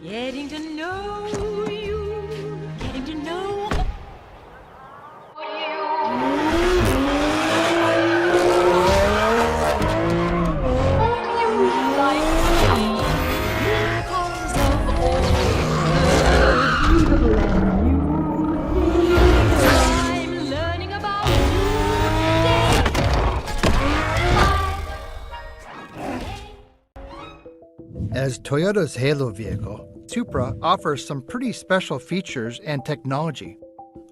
Getting to know you, getting to know I'm learning about As Toyota's halo vehicle, Supra offers some pretty special features and technology,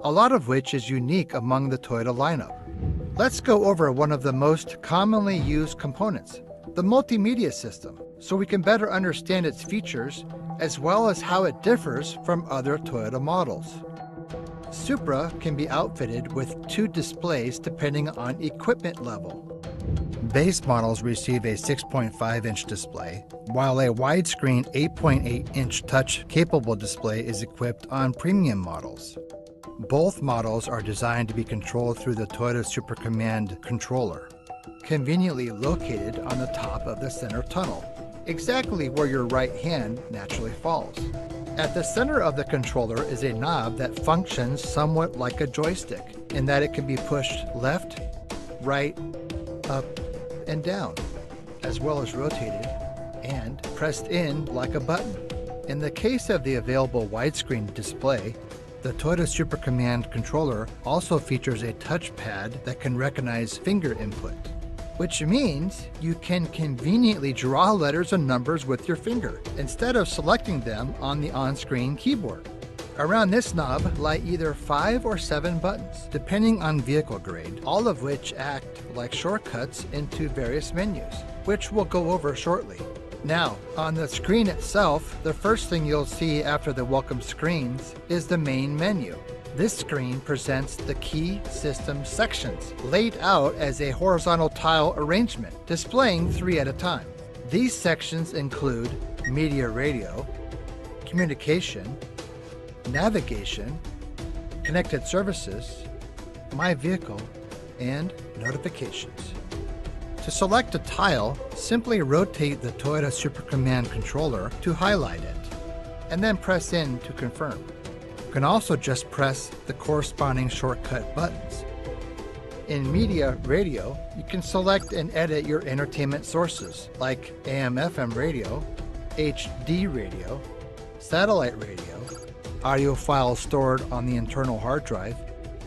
a lot of which is unique among the Toyota lineup. Let's go over one of the most commonly used components, the multimedia system, so we can better understand its features as well as how it differs from other Toyota models. Supra can be outfitted with 2 displays depending on equipment level. Base models receive a 6.5-inch display, while a widescreen 8.8-inch touch-capable display is equipped on premium models. Both models are designed to be controlled through the Toyota Supra Command controller, conveniently located on the top of the center tunnel, exactly where your right hand naturally falls. At the center of the controller is a knob that functions somewhat like a joystick, in that it can be pushed left, right, up, and down, as well as rotated and pressed in like a button. In the case of the available widescreen display, the Toyota Supra Command controller also features a touchpad that can recognize finger input, which means you can conveniently draw letters and numbers with your finger instead of selecting them on the on-screen keyboard. Around this knob lie either 5 or 7 buttons, depending on vehicle grade, all of which act like shortcuts into various menus, which we'll go over shortly. Now, on the screen itself, the first thing you'll see after the welcome screens is the main menu. This screen presents the key system sections, laid out as a horizontal tile arrangement, displaying 3 at a time. These sections include media radio, communication, navigation, connected services, my vehicle, and notifications. To select a tile, simply rotate the Toyota Supra Command controller to highlight it, and then press in to confirm. You can also just press the corresponding shortcut buttons. In media radio, you can select and edit your entertainment sources like AM/FM radio, HD radio, satellite radio, audio files stored on the internal hard drive,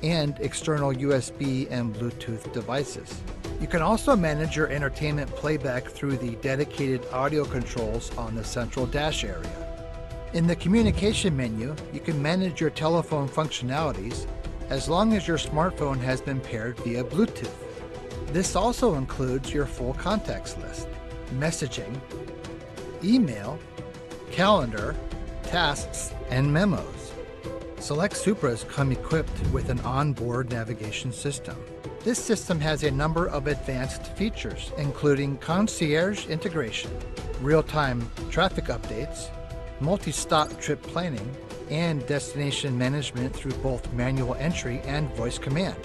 and external USB and Bluetooth devices. You can also manage your entertainment playback through the dedicated audio controls on the central dash area. In the communication menu, you can manage your telephone functionalities as long as your smartphone has been paired via Bluetooth. This also includes your full contacts list, messaging, email, calendar, tasks, and memos. Select Supras come equipped with an onboard navigation system. This system has a number of advanced features, including concierge integration, real-time traffic updates, multi-stop trip planning, and destination management through both manual entry and voice command.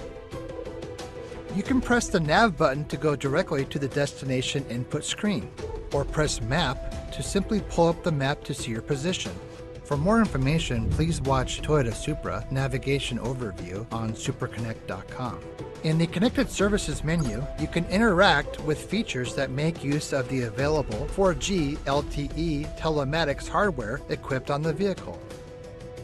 You can press the nav button to go directly to the destination input screen, or press map to simply pull up the map to see your position. For more information, please watch Toyota Supra Navigation Overview on supraconnect.com. In the Connected Services menu, you can interact with features that make use of the available 4G LTE telematics hardware equipped on the vehicle.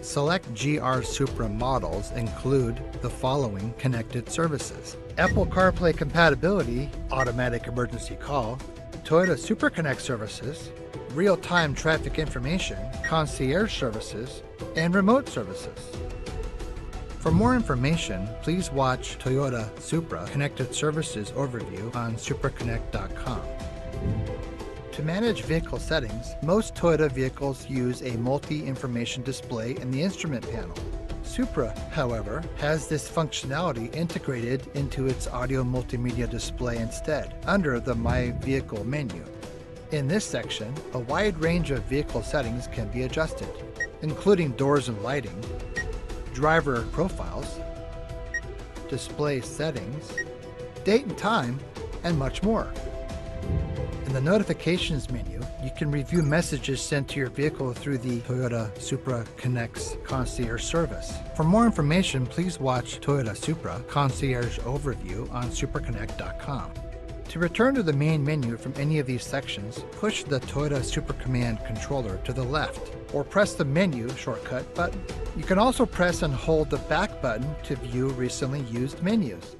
Select GR Supra models include the following connected services: Apple CarPlay compatibility, automatic emergency call, Toyota Supra Connect services, real-time traffic information, concierge services, and remote services. For more information, please watch Toyota Supra Connected Services Overview on supraconnect.com. To manage vehicle settings, most Toyota vehicles use a multi-information display in the instrument panel. Supra, however, has this functionality integrated into its audio multimedia display instead, under the My Vehicle menu. In this section, a wide range of vehicle settings can be adjusted, including doors and lighting, driver profiles, display settings, date and time, and much more. In the Notifications menu, you can review messages sent to your vehicle through the Toyota Supra Connect's concierge service. For more information, please watch Toyota Supra Concierge Overview on supraconnect.com. To return to the main menu from any of these sections, push the Toyota Supra Command controller to the left, or press the menu shortcut button. You can also press and hold the back button to view recently used menus.